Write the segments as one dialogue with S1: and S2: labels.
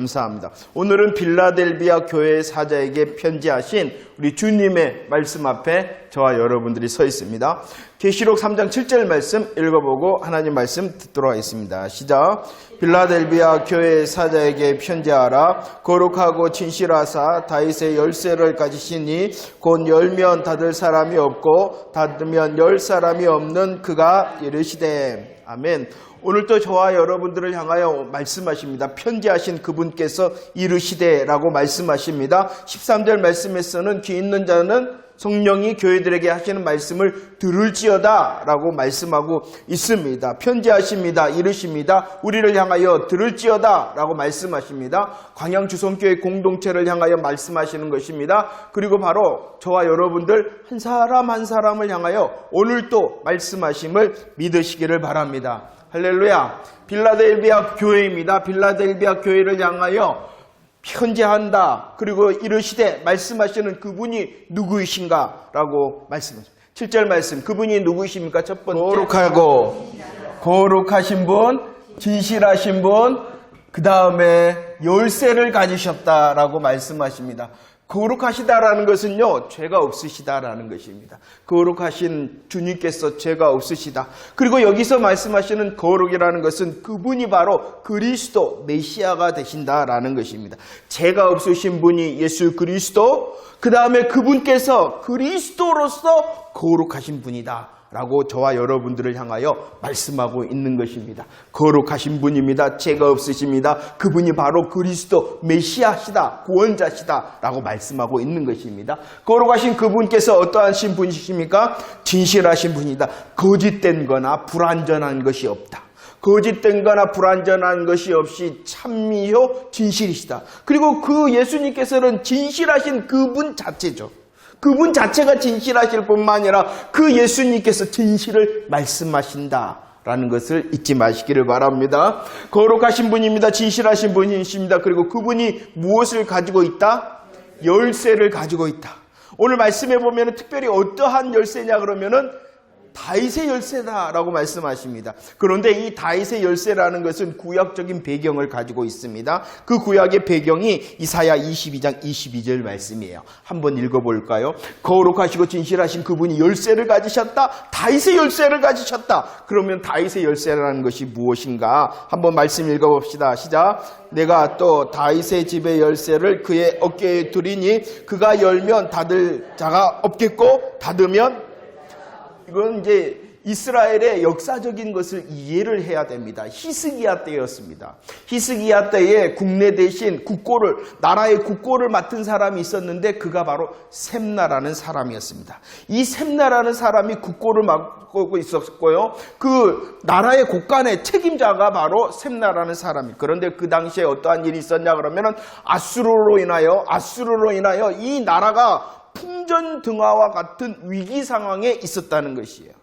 S1: 감사합니다. 오늘은 빌라델비아 교회 사자에게 편지하신 우리 주님의 말씀 앞에 저와 여러분들이 서 있습니다. 계시록 3장 7절 말씀 읽어보고 하나님 말씀 듣도록 하겠습니다. 시작. 빌라델비아 교회 사자에게 편지하라. 거룩하고 진실하사 다윗의 열쇠를 가지시니 곧 열면 닫을 사람이 없고 닫으면 열 사람이 없는 그가 이르시되. 아멘. 오늘도 저와 여러분들을 향하여 말씀하십니다. 편지하신 그분께서 이르시되라고 말씀하십니다. 13절 말씀에서는 귀 있는 자는 성령이 교회들에게 하시는 말씀을 들을지어다 라고 말씀하고 있습니다. 편지하십니다. 이르십니다. 우리를 향하여 들을지어다 라고 말씀하십니다. 광양주성교회 공동체를 향하여 말씀하시는 것입니다. 그리고 바로 저와 여러분들 한 사람 한 사람을 향하여 오늘도 말씀하심을 믿으시기를 바랍니다. 할렐루야. 빌라델비아 교회입니다. 빌라델비아 교회를 향하여 편지한다. 그리고 이르시되 말씀하시는 그분이 누구이신가? 라고 말씀하십니다. 7절 말씀. 그분이 누구이십니까? 첫 번째. 거룩하신 분, 진실하신 분, 그 다음에 열쇠를 가지셨다라고 말씀하십니다. 거룩하시다라는 것은요, 죄가 없으시다라는 것입니다. 거룩하신 주님께서 죄가 없으시다. 그리고 여기서 말씀하시는 거룩이라는 것은 그분이 바로 그리스도 메시아가 되신다라는 것입니다. 죄가 없으신 분이 예수 그리스도, 그 다음에 그분께서 그리스도로서 거룩하신 분이다 라고 저와 여러분들을 향하여 말씀하고 있는 것입니다. 거룩하신 분입니다. 죄가 없으십니다. 그분이 바로 그리스도 메시아시다, 구원자시다 라고 말씀하고 있는 것입니다. 거룩하신 그분께서 어떠하신 분이십니까? 진실하신 분이다. 거짓된 거나 불완전한 것이 없다. 거짓된 거나 불완전한 것이 없이 찬미요 진실이시다. 그리고 그 예수님께서는 진실하신 그분 자체죠. 그분 자체가 진실하실 뿐만 아니라 그 예수님께서 진실을 말씀하신다라는 것을 잊지 마시기를 바랍니다. 거룩하신 분입니다. 진실하신 분이십니다. 그리고 그분이 무엇을 가지고 있다? 열쇠를 가지고 있다. 오늘 말씀해 보면 특별히 어떠한 열쇠냐 그러면은 다윗의 열쇠다라고 말씀하십니다. 그런데 이 다윗의 열쇠라는 것은 구약적인 배경을 가지고 있습니다. 그 구약의 배경이 이사야 22장 22절 말씀이에요. 한번 읽어볼까요? 거룩하시고 진실하신 그분이 열쇠를 가지셨다. 다윗의 열쇠를 가지셨다. 그러면 다윗의 열쇠라는 것이 무엇인가? 한번 말씀 읽어봅시다. 시작. 내가 또 다윗의 집의 열쇠를 그의 어깨에 두리니 그가 열면 닫을 자가 없겠고 닫으면, 이건 이제 이스라엘의 역사적인 것을 이해를 해야 됩니다. 히스기야 때였습니다. 히스기야 때에 국내 대신 국고를, 나라의 국고를 맡은 사람이 있었는데 그가 바로 셈나라는 사람이었습니다. 이 셈나라는 사람이 국고를 맡고 있었고요. 그 나라의 국간의 책임자가 바로 셈나라는 사람이. 그런데 그 당시에 어떠한 일이 있었냐 그러면은 아수르로 인하여 이 나라가 풍전등화와 같은 위기 상황에 있었다는 것이에요.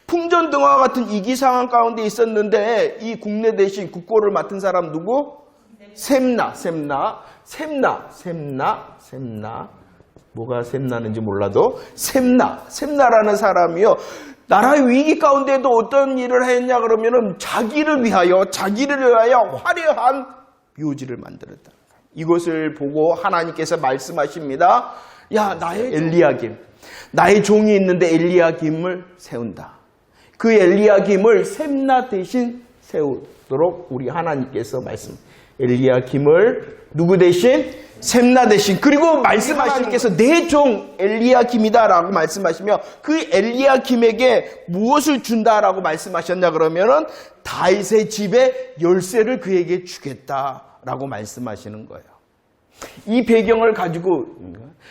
S1: 풍전등화와 같은 위기 상황 가운데 있었는데 이 국내 대신 국고를 맡은 사람 누구? 셈나. 뭐가 셈나는지 몰라도 셈나라는 사람이요. 나라의 위기 가운데도 어떤 일을 했냐 그러면은 자기를 위하여 화려한 묘지를 만들었다. 이것을 보고 하나님께서 말씀하십니다. 야, 나의 엘리야김, 나의 종이 있는데 엘리야김을 세운다. 그 엘리야김을 셈나 대신 세우도록 우리 하나님께서 엘리야김을 누구 대신? 셈나 대신. 그리고 말씀하시니께서 내 종 엘리야김이다라고 말씀하시며 그 엘리야김에게 무엇을 준다라고 말씀하셨냐 그러면은 다윗의 집의 열쇠를 그에게 주겠다라고 말씀하시는 거예요. 이 배경을 가지고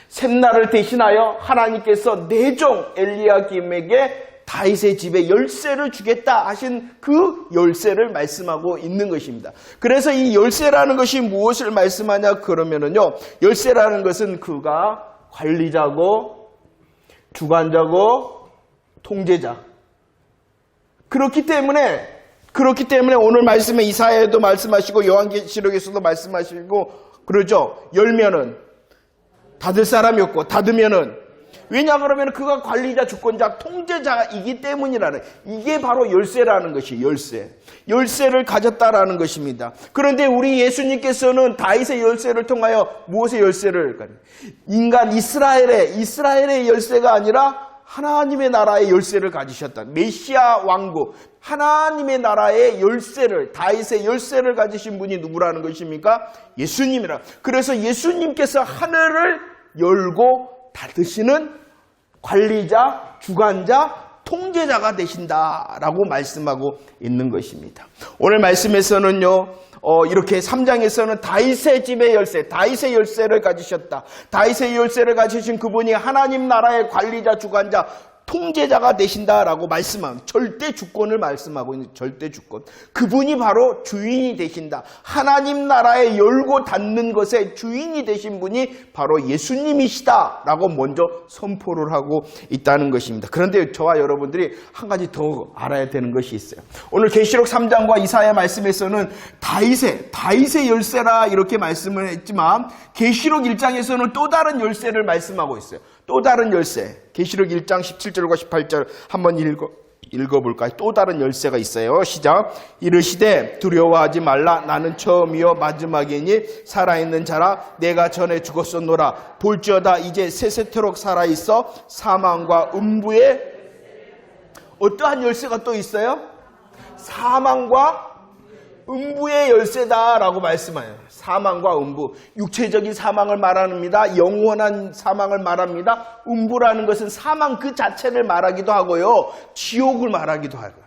S1: 셈나를 대신하여 하나님께서 내 종 엘리야김에게 다윗의 집에 열쇠를 주겠다 하신 그 열쇠를 말씀하고 있는 것입니다. 그래서 이 열쇠라는 것이 무엇을 말씀하냐 그러면은요, 열쇠라는 것은 그가 관리자고 주관자고 통제자. 그렇기 때문에 오늘 말씀에 이사야에도 말씀하시고 요한계시록에서도 말씀하시고 그러죠. 열면은 닫을 사람이 없고 닫으면은 왜냐 그러면 그가 관리자, 주권자, 통제자이기 때문이라는, 이게 바로 열쇠라는 것이 열쇠를 가졌다라는 것입니다. 그런데 우리 예수님께서는 다윗의 열쇠를 통하여 무엇의 열쇠를 인간 이스라엘의 열쇠가 아니라 하나님의 나라의 열쇠를 가지셨다. 메시아 왕국, 하나님의 나라의 열쇠를, 다윗의 열쇠를 가지신 분이 누구라는 것입니까? 예수님이라. 그래서 예수님께서 하늘을 열고 닫으시는 관리자, 주관자, 통제자가 되신다라고 말씀하고 있는 것입니다. 오늘 말씀에서는요, 이렇게 3장에서는 다윗의 집의 열쇠, 다윗의 열쇠를 가지셨다. 다윗의 열쇠를 가지신 그분이 하나님 나라의 관리자, 주관자, 통제자가 되신다라고 말씀합니다. 절대 주권을 말씀하고 있는 절대 주권. 그분이 바로 주인이 되신다. 하나님 나라에 열고 닫는 것의 주인이 되신 분이 바로 예수님이시다라고 먼저 선포를 하고 있다는 것입니다. 그런데 저와 여러분들이 한 가지 더 알아야 되는 것이 있어요. 오늘 계시록 3장과 이사야 말씀에서는 다윗의 열쇠라 이렇게 말씀을 했지만 계시록 1장에서는 또 다른 열쇠를 말씀하고 있어요. 또 다른 열쇠. 계시록 1장 17절과 18절 한번 읽어볼까요? 또 다른 열쇠가 있어요. 시작. 이르시되 두려워하지 말라. 나는 처음이요 마지막이니 살아있는 자라. 내가 전에 죽었었노라. 볼지어다 이제 세세토록 살아있어 사망과 음부에 어떠한 열쇠가 또 있어요? 사망과 음부의 열쇠다라고 말씀해요. 사망과 음부, 육체적인 사망을 말합니다. 영원한 사망을 말합니다. 음부라는 것은 사망 그 자체를 말하기도 하고요, 지옥을 말하기도 하고요.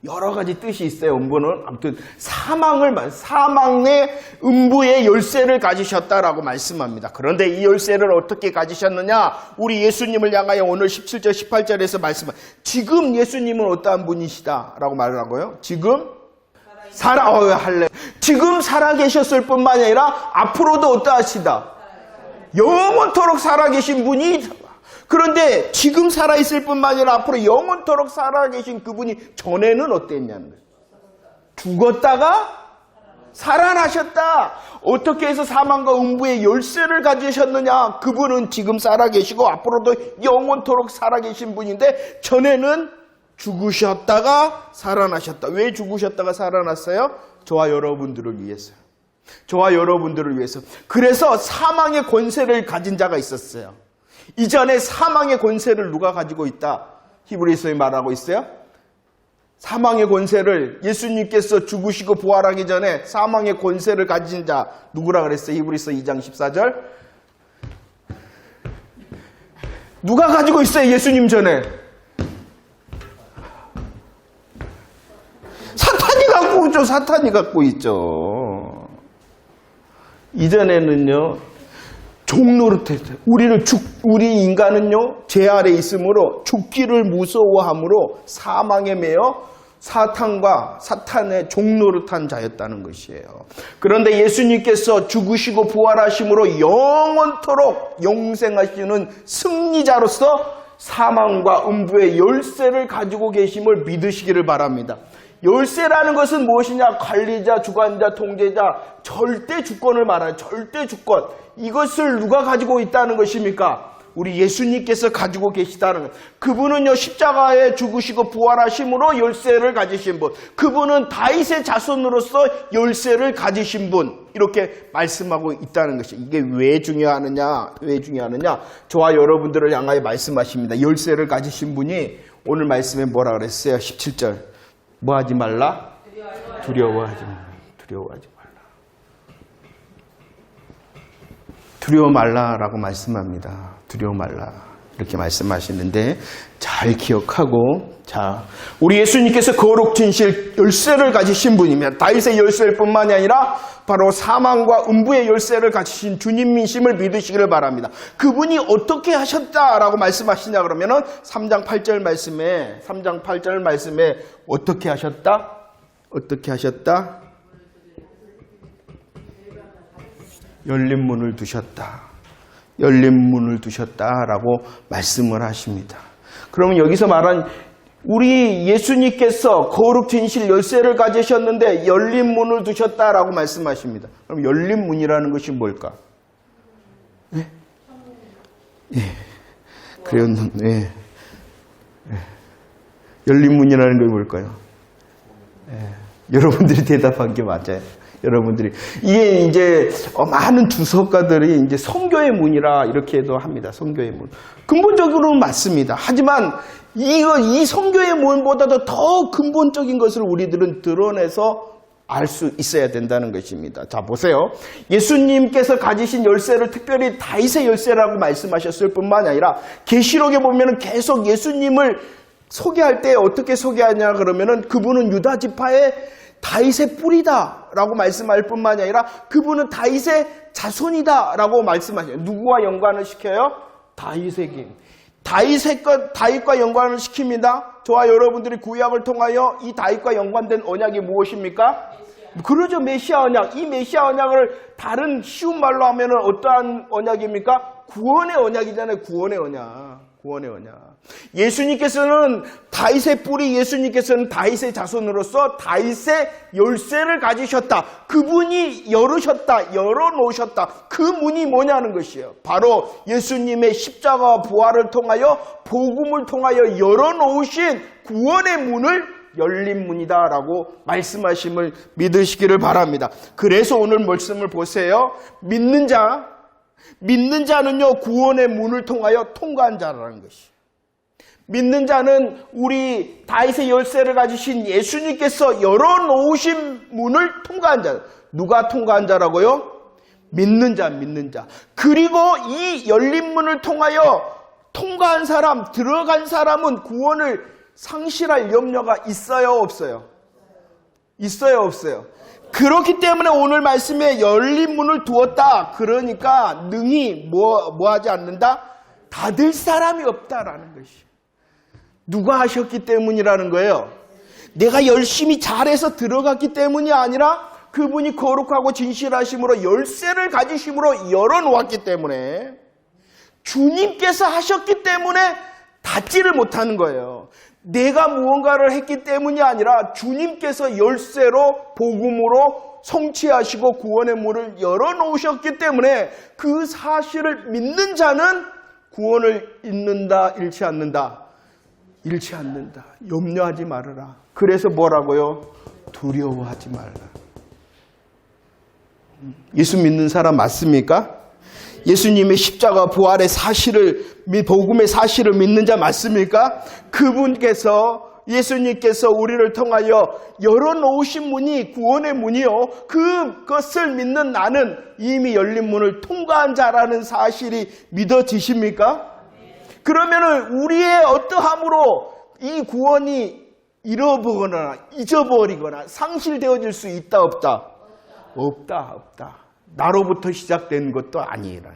S1: 여러 가지 뜻이 있어요. 음부는 아무튼 사망의 음부의 열쇠를 가지셨다라고 말씀합니다. 그런데 이 열쇠를 어떻게 가지셨느냐? 우리 예수님을 향하여 오늘 17절 18절에서 말씀합니다. 지금 예수님은 어떠한 분이시다라고 말하고요. 지금 지금 살아계셨을 뿐만 아니라 앞으로도 어떠하시다? 영원토록 살아계신 분이. 그런데 지금 살아있을 뿐만 아니라 앞으로 영원토록 살아계신 그분이 전에는 어땠냐는 거예요. 죽었다가 살아나셨다. 어떻게 해서 사망과 음부의 열쇠를 가지셨느냐? 그분은 지금 살아계시고 앞으로도 영원토록 살아계신 분인데 전에는 죽으셨다가 살아나셨다. 왜 죽으셨다가 살아났어요? 저와 여러분들을 위해서요. 저와 여러분들을 위해서. 그래서 사망의 권세를 가진 자가 있었어요. 이전에 사망의 권세를 누가 가지고 있다? 히브리서에 말하고 있어요. 사망의 권세를 예수님께서 죽으시고 부활하기 전에 사망의 권세를 가진 자 누구라 그랬어요? 히브리서 2장 14절. 누가 가지고 있어요? 예수님 전에. 사탄이 갖고 있죠. 이전에는요, 종노릇했어요. 우리 인간은요, 죄 아래 있으므로 죽기를 무서워함으로 사망에 매여 사탄의 종노릇한 자였다는 것이에요. 그런데 예수님께서 죽으시고 부활하심으로 영원토록 영생하시는 승리자로서 사망과 음부의 열쇠를 가지고 계심을 믿으시기를 바랍니다. 열쇠라는 것은 무엇이냐? 관리자, 주관자, 통제자, 절대 주권을 말하는 절대 주권. 이것을 누가 가지고 있다는 것입니까? 우리 예수님께서 가지고 계시다는 것. 그분은요, 십자가에 죽으시고 부활하심으로 열쇠를 가지신 분. 그분은 다윗의 자손으로서 열쇠를 가지신 분. 이렇게 말씀하고 있다는 것이. 이게 왜 중요하느냐? 저와 여러분들을 향하여 말씀하십니다. 열쇠를 가지신 분이 오늘 말씀에 뭐라 그랬어요? 17절. 뭐 하지 말라? 두려워하지 말라. 두려워 말라라고 말씀합니다. 두려워 말라. 이렇게 말씀하시는데 잘 기억하고, 자, 우리 예수님께서 거룩 진실 열쇠를 가지신 분이면 다윗의 열쇠일 뿐만이 아니라 바로 사망과 음부의 열쇠를 가지신 주님이심을 믿으시기를 바랍니다. 그분이 어떻게 하셨다라고 말씀하시냐 그러면은 3장 8절 말씀에 어떻게 하셨다? 열린 문을 두셨다라고 말씀을 하십니다. 그러면 여기서 말한 우리 예수님께서 거룩 진실 열쇠를 가지셨는데 열린 문을 두셨다라고 말씀하십니다. 그럼 열린 문이라는 것이 뭘까? 네? 예. 그래요. 예. 예. 열린 문이라는 게 뭘까요? 예. 여러분들이 대답한 게 맞아요. 여러분들이. 이게 이제 많은 주석가들이 이제 성교의 문이라 이렇게도 합니다. 성교의 문. 근본적으로는 맞습니다. 하지만 이 성교의 문보다도 더 근본적인 것을 우리들은 드러내서 알 수 있어야 된다는 것입니다. 자, 보세요. 예수님께서 가지신 열쇠를 특별히 다윗의 열쇠라고 말씀하셨을 뿐만 아니라 계시록에 보면은 계속 예수님을 소개할 때 어떻게 소개하냐 그러면은 그분은 유다 지파의 다윗의 뿌리다라고 말씀할 뿐만 아니라 그분은 다윗의 자손이다라고 말씀하셔요. 누구와 연관을 시켜요? 다윗의 긴. 다윗과 연관을 시킵니다. 저와 여러분들이 구약을 통하여 이 다윗과 연관된 언약이 무엇입니까? 그러죠. 메시아 언약. 이 메시아 언약을 다른 쉬운 말로 하면 어떠한 언약입니까? 구원의 언약이잖아요. 구원의 언약. 구원의 언약. 예수님께서는 다윗의 뿌리, 예수님께서는 다윗의 자손으로서 다윗의 열쇠를 가지셨다. 그분이 열으셨다. 열어놓으셨다. 그 문이 뭐냐는 것이에요. 바로 예수님의 십자가 부활을 통하여 복음을 통하여 열어놓으신 구원의 문을 열린 문이다라고 말씀하심을 믿으시기를 바랍니다. 그래서 오늘 말씀을 보세요. 믿는 자는요 구원의 문을 통하여 통과한 자라는 것이. 믿는 자는 우리 다윗의 열쇠를 가지신 예수님께서 열어놓으신 문을 통과한 자. 누가 통과한 자라고요? 믿는 자. 그리고 이 열린 문을 통하여 통과한 사람, 들어간 사람은 구원을 상실할 염려가 있어요, 없어요? 있어요, 없어요? 그렇기 때문에 오늘 말씀에 열린 문을 두었다. 그러니까 능히 뭐하지 않는다? 닫을 사람이 없다라는 것이. 누가 하셨기 때문이라는 거예요. 내가 열심히 잘해서 들어갔기 때문이 아니라 그분이 거룩하고 진실하심으로 열쇠를 가지심으로 열어놓았기 때문에 주님께서 하셨기 때문에 닫지를 못하는 거예요. 내가 무언가를 했기 때문이 아니라 주님께서 열쇠로 복음으로 성취하시고 구원의 문을 열어놓으셨기 때문에 그 사실을 믿는 자는 구원을 잃는다, 잃지 않는다. 잃지 않는다. 염려하지 말아라. 그래서 뭐라고요? 두려워하지 말라. 예수 믿는 사람 맞습니까? 예수님의 십자가 부활의 사실을, 복음의 사실을 믿는 자 맞습니까? 예수님께서 우리를 통하여 열어놓으신 문이 구원의 문이요. 그것을 믿는 나는 이미 열린 문을 통과한 자라는 사실이 믿어지십니까? 그러면은 우리의 어떠함으로 이 구원이 잃어버거나 잊어버리거나 상실되어질 수 있다, 없다? 없다. 나로부터 시작된 것도 아니라.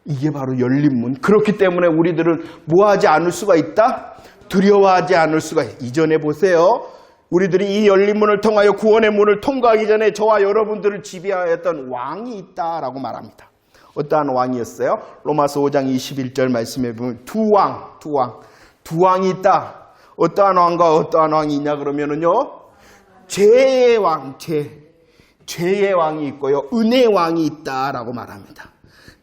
S1: 이게 바로 열린 문. 그렇기 때문에 우리들은 뭐하지 않을 수가 있다? 두려워하지 않을 수가 있다. 이전에 보세요. 우리들이 이 열린 문을 통하여 구원의 문을 통과하기 전에 저와 여러분들을 지배하였던 왕이 있다라고 말합니다. 어떠한 왕이었어요? 로마서 5장 21절 말씀에 보면 두 왕이 있다. 어떠한 왕과 어떠한 왕이 있냐 그러면은요. 죄의 왕이 있고요. 은혜의 왕이 있다라고 말합니다.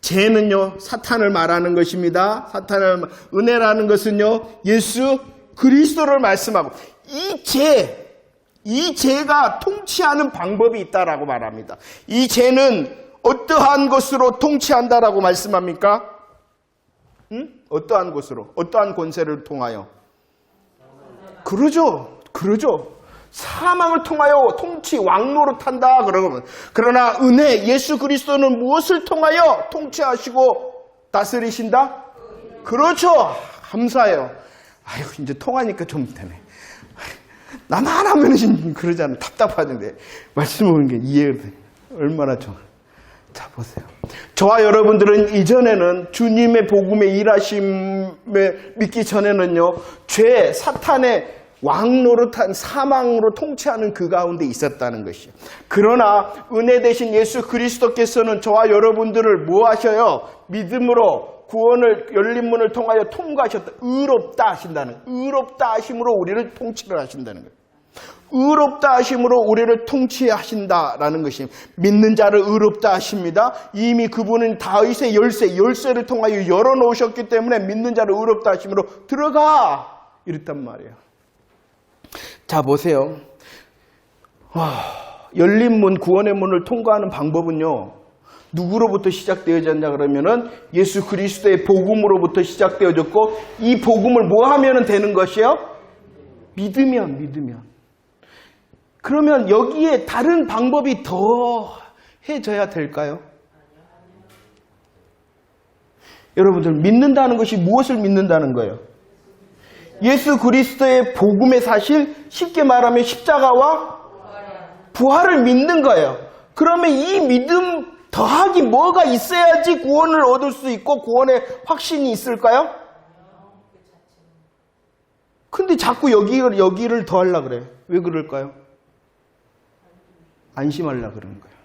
S1: 죄는요, 사탄을 말하는 것입니다. 은혜라는 것은요, 예수 그리스도를 말씀하고, 이 죄가 통치하는 방법이 있다라고 말합니다. 이 죄는 어떠한 것으로 통치한다라고 말씀합니까? 어떠한 것으로? 어떠한 권세를 통하여? 그러죠. 사망을 통하여 왕노릇한다 그러면, 그러나 은혜 예수 그리스도는 무엇을 통하여 통치하시고 다스리신다? 그렇죠. 감사해요. 아유 이제 통하니까 좀 되네. 나만 하면은 그러잖아. 답답하는데 말씀 오는 게 이해가 돼. 얼마나 좋아. 자 보세요. 저와 여러분들은 이전에는 주님의 복음의 일하심을 믿기 전에는요, 죄 사탄의 왕노릇한 사망으로 통치하는 그 가운데 있었다는 것이에요. 그러나 은혜 되신 예수 그리스도께서는 저와 여러분들을 뭐 하셔요? 믿음으로 구원을 열린 문을 통하여 통과하셨다. 의롭다 하심으로 우리를 통치를 하신다는 거예요. 의롭다 하심으로 우리를 통치하신다라는 것입니다. 믿는 자를 의롭다 하십니다. 이미 그분은 다윗의 열쇠를 통하여 열어놓으셨기 때문에 믿는 자를 의롭다 하심으로 들어가! 이랬단 말이에요. 자, 보세요. 열린 문, 구원의 문을 통과하는 방법은요, 누구로부터 시작되어졌냐 그러면은 예수 그리스도의 복음으로부터 시작되어졌고, 이 복음을 뭐 하면 되는 것이요? 믿으면. 그러면 여기에 다른 방법이 더해져야 될까요? 여러분들, 믿는다는 것이 무엇을 믿는다는 거예요? 예수 그리스도의 복음의 사실, 쉽게 말하면 십자가와 부활을 믿는 거예요. 그러면 이 믿음 더하기 뭐가 있어야지 구원을 얻을 수 있고 구원의 확신이 있을까요? 근데 자꾸 여기를 더하려고 그래요. 왜 그럴까요? 안심하려고 그러는 거예요.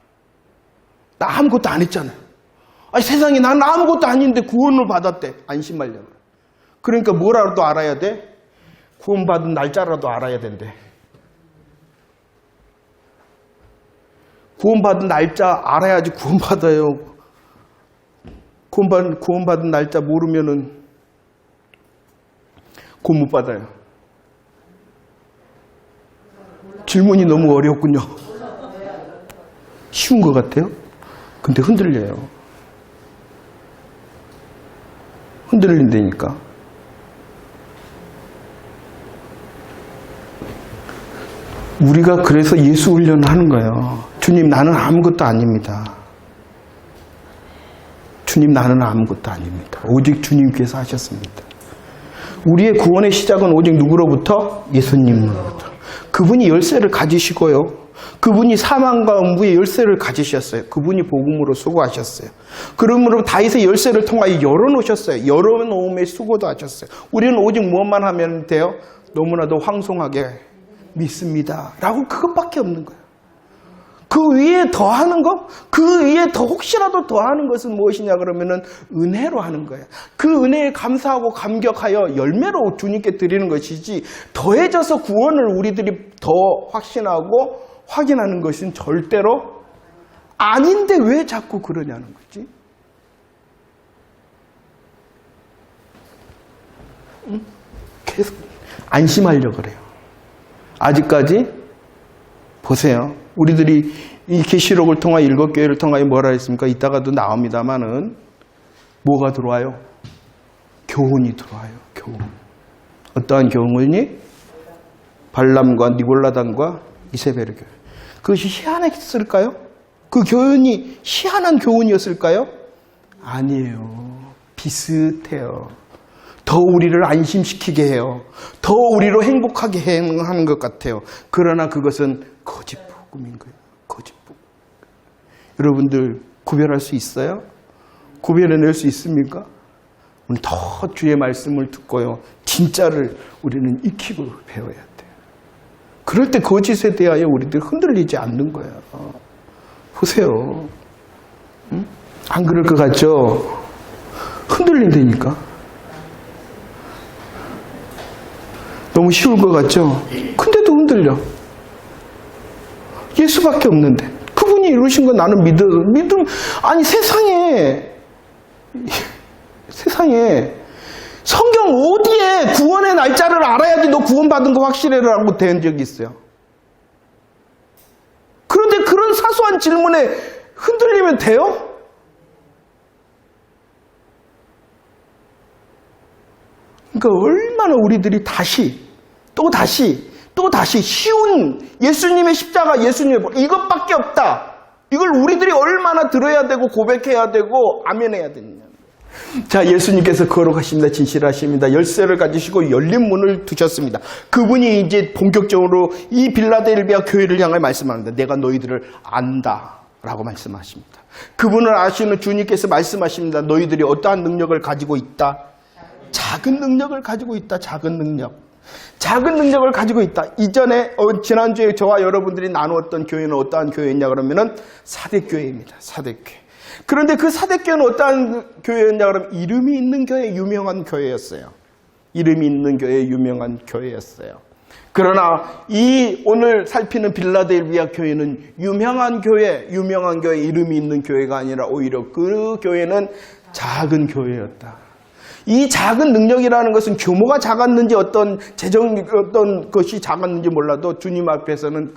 S1: 나 아무것도 안 했잖아요. 아니, 세상에 난 아무것도 아닌데 구원을 받았대. 안심하려고. 그러니까 뭐라도 알아야 돼? 구원받은 날짜라도 알아야 된대. 구원받은 날짜 알아야지 구원받아요. 구원받은 날짜 모르면은 구원 못 받아요. 질문이 너무 어렵군요. 쉬운 것 같아요. 근데 흔들려요. 흔들린다니까. 우리가 그래서 예수 훈련을 하는 거예요. 주님, 나는 아무것도 아닙니다. 주님, 나는 아무것도 아닙니다. 오직 주님께서 하셨습니다. 우리의 구원의 시작은 오직 누구로부터? 예수님으로부터. 그분이 열쇠를 가지시고요. 그분이 사망과 음부의 열쇠를 가지셨어요. 그분이 복음으로 수고하셨어요. 그러므로 다윗의 열쇠를 통하여 열어놓으셨어요. 열어놓음에 수고도 하셨어요. 우리는 오직 무엇만 하면 돼요? 너무나도 황송하게 믿습니다. 라고 그것밖에 없는 거예요. 그 위에 더하는 것, 그 위에 더 혹시라도 더하는 것은 무엇이냐 그러면은 은혜로 하는 거예요. 그 은혜에 감사하고 감격하여 열매로 주님께 드리는 것이지, 더해져서 구원을 우리들이 더 확신하고 확인하는 것은 절대로 아닌데 왜 자꾸 그러냐는 거지. 계속 안심하려고 그래요. 아직까지 보세요. 우리들이 이 계시록을 통하여 7교회를 통하여 뭐라 했습니까? 이따가도 나옵니다만은 뭐가 들어와요? 교훈이 들어와요. 교훈. 어떠한 교훈이? 발람과 니골라단과 이세벨의 교훈. 그것이 희한했을까요? 그 교훈이 희한한 교훈이었을까요? 아니에요. 비슷해요. 더 우리를 안심시키게 해요. 더 우리로 행복하게 하는 것 같아요. 그러나 그것은 거짓 복음인 거예요. 거짓 복음. 여러분들 구별할 수 있어요? 구별해낼 수 있습니까? 오늘 더 주의 말씀을 듣고요. 진짜를 우리는 익히고 배워야 돼요. 그럴 때 거짓에 대하여 우리들 흔들리지 않는 거예요. 보세요. 응? 안 그럴 것 같죠? 흔들린다니까. 너무 쉬울 것 같죠? 근데도 흔들려. 예수밖에 없는데. 그분이 이루신 건 나는 믿음. 아니, 세상에 성경 어디에 구원의 날짜를 알아야지 너 구원받은 거 확실해라고 된 적이 있어요. 그런데 그런 사소한 질문에 흔들리면 돼요? 그러니까 얼마나 우리들이 또 다시 쉬운 예수님의 십자가, 예수님의 복, 이것밖에 없다. 이걸 우리들이 얼마나 들어야 되고 고백해야 되고 아멘해야 되느냐. 자, 예수님께서 거룩하십니다. 진실하십니다. 열쇠를 가지시고 열린 문을 두셨습니다. 그분이 이제 본격적으로 이 빌라델비아 교회를 향해 말씀합니다. 내가 너희들을 안다 라고 말씀하십니다. 그분을 아시는 주님께서 말씀하십니다. 너희들이 어떠한 능력을 가지고 있다? 작은 능력을 가지고 있다. 작은 능력을 가지고 있다. 이전에 지난주에 저와 여러분들이 나누었던 교회는 어떠한 교회였냐 그러면은 사대교회입니다. 사대교회. 그런데 그 사대교회는 어떠한 교회였냐 그러면 이름이 있는 교회, 유명한 교회였어요. 이름이 있는 교회, 유명한 교회였어요. 그러나 이 오늘 살피는 빌라델비아 교회는 유명한 교회 이름이 있는 교회가 아니라 오히려 그 교회는 작은 교회였다. 이 작은 능력이라는 것은 규모가 작았는지 어떤 것이 작았는지 몰라도 주님 앞에서는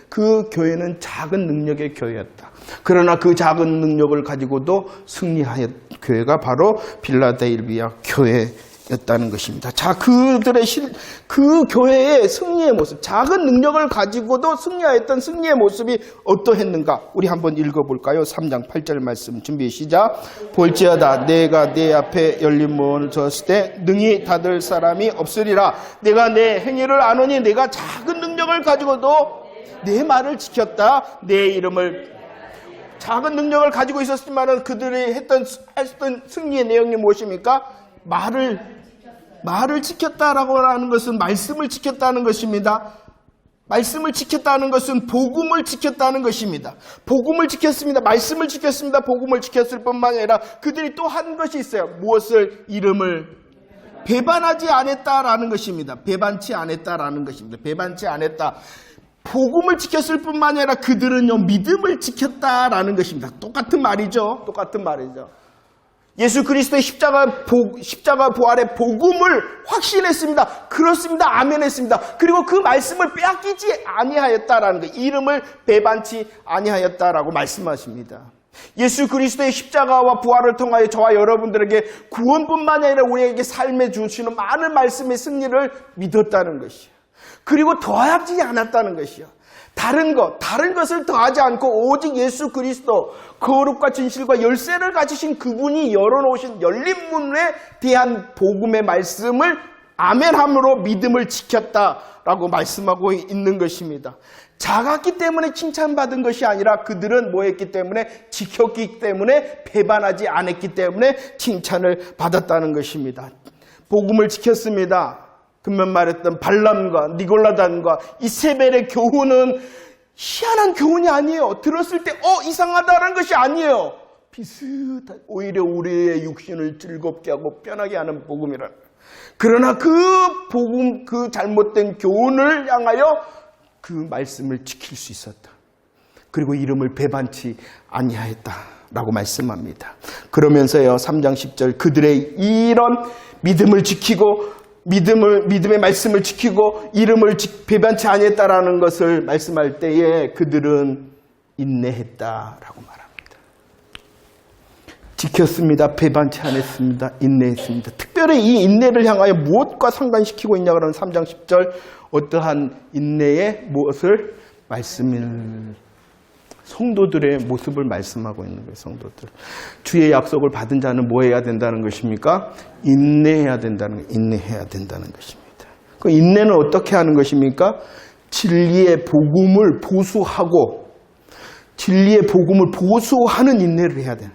S1: 그 교회는 작은 능력의 교회였다. 그러나 그 작은 능력을 가지고도 승리하였 교회가 바로 빌라델비아 교회였다는 것입니다. 자, 그 교회의 승리의 모습, 작은 능력을 가지고도 승리하였던 승리의 모습이 어떠했는가? 우리 한번 읽어볼까요? 3장 8절 말씀 준비 시작. 볼지어다 내가 내 앞에 열린 문을 졌을 때 능히 닫을 사람이 없으리라. 내가 내 행위를 아노니 내가 작은 능력을 가지고도 내 말을 지켰다. 내 이름을 작은 능력을 가지고 있었지만 그들이 했던 승리의 내용이 무엇입니까? 말을 지켰다라고 하는 것은 말씀을 지켰다는 것입니다. 말씀을 지켰다는 것은 복음을 지켰다는 것입니다. 복음을 지켰습니다. 말씀을 지켰습니다. 복음을 지켰을 뿐만 아니라 그들이 또 한 것이 있어요. 무엇을? 이름을 배반하지 않았다라는 것입니다. 배반치 않았다라는 것입니다. 배반치 않았다. 복음을 지켰을 뿐만 아니라 그들은요 믿음을 지켰다라는 것입니다. 똑같은 말이죠. 예수 그리스도의 십자가 부활의 복음을 확신했습니다. 그렇습니다. 아멘 했습니다. 그리고 그 말씀을 빼앗기지 아니하였다라는 것, 이름을 배반치 아니하였다라고 말씀하십니다. 예수 그리스도의 십자가와 부활을 통하여 저와 여러분들에게 구원뿐만 아니라 우리에게 삶에 주시는 많은 말씀의 승리를 믿었다는 것이요. 그리고 더하지 않았다는 것이요. 다른 것을 더하지 않고 오직 예수 그리스도 거룩과 진실과 열쇠를 가지신 그분이 열어놓으신 열린 문에 대한 복음의 말씀을 아멘함으로 믿음을 지켰다라고 말씀하고 있는 것입니다. 작았기 때문에 칭찬받은 것이 아니라 그들은 뭐했기 때문에 지켰기 때문에 배반하지 않았기 때문에 칭찬을 받았다는 것입니다. 복음을 지켰습니다. 금방 말했던 발람과 니골라단과 이세벨의 교훈은 희한한 교훈이 아니에요. 들었을 때 이상하다는 것이 아니에요. 비슷한 오히려 우리의 육신을 즐겁게 하고 편하게 하는 복음이라. 그러나 그 복음 그 잘못된 교훈을 향하여 그 말씀을 지킬 수 있었다. 그리고 이름을 배반치 아니하였다라고 말씀합니다. 그러면서요 3장 10절 그들의 이런 믿음을 지키고 믿음의 말씀을 지키고 이름을 배반치 아니했다라는 것을 말씀할 때에 그들은 인내했다라고 말합니다. 지켰습니다. 배반치 않았습니다. 인내했습니다. 특별히 이 인내를 향하여 무엇과 상관시키고 있냐 그러면 3장 10절 어떠한 인내의 무엇을 성도들의 모습을 말씀하고 있는 거예요. 성도들. 주의 약속을 받은 자는 뭐 해야 된다는 것입니까? 인내해야 된다는 것입니다. 그 인내는 어떻게 하는 것입니까? 진리의 복음을 보수하는 인내를 해야 되는.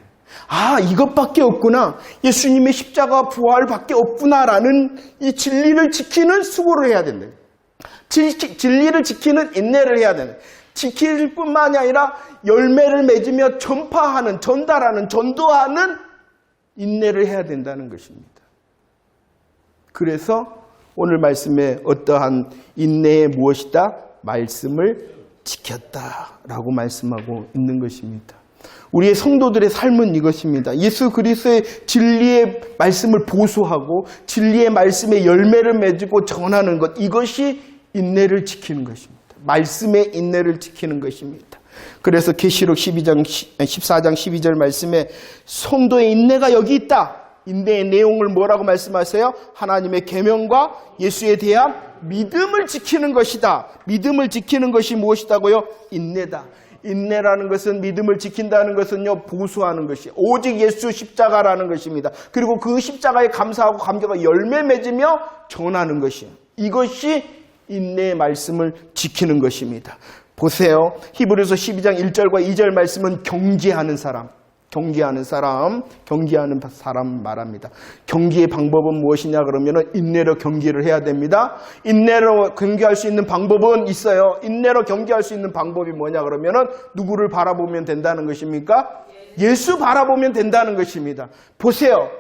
S1: 이것밖에 없구나. 예수님의 십자가 부활밖에 없구나라는 이 진리를 지키는 수고를 해야 된다. 진리를 지키는 인내를 해야 된다. 지킬 뿐만이 아니라 열매를 맺으며 전달하는 인내를 해야 된다는 것입니다. 그래서 오늘 말씀에 어떠한 인내의 무엇이다? 말씀을 지켰다라고 말씀하고 있는 것입니다. 우리의 성도들의 삶은 이것입니다. 예수 그리스도의 진리의 말씀을 보수하고 진리의 말씀에 열매를 맺고 전하는 것, 이것이 인내를 지키는 것입니다. 말씀의 인내를 지키는 것입니다. 그래서 계시록 14장 12절 말씀에 성도의 인내가 여기 있다. 인내의 내용을 뭐라고 말씀하세요? 하나님의 계명과 예수에 대한 믿음을 지키는 것이다. 믿음을 지키는 것이 무엇이다고요? 인내다. 인내라는 것은 믿음을 지킨다는 것은요 보수하는 것이 오직 예수 십자가라는 것입니다. 그리고 그 십자가에 감사하고 감격하고 열매 맺으며 전하는 것이에요. 이것이 인내의 말씀을 지키는 것입니다. 보세요. 히브리서 12장 1절과 2절 말씀은 경계하는 사람 말합니다. 경계의 방법은 무엇이냐 그러면 인내로 경계를 해야 됩니다. 인내로 경계할 수 있는 방법은 있어요. 인내로 경계할 수 있는 방법이 뭐냐 그러면 누구를 바라보면 된다는 것입니까? 예수 바라보면 된다는 것입니다. 보세요.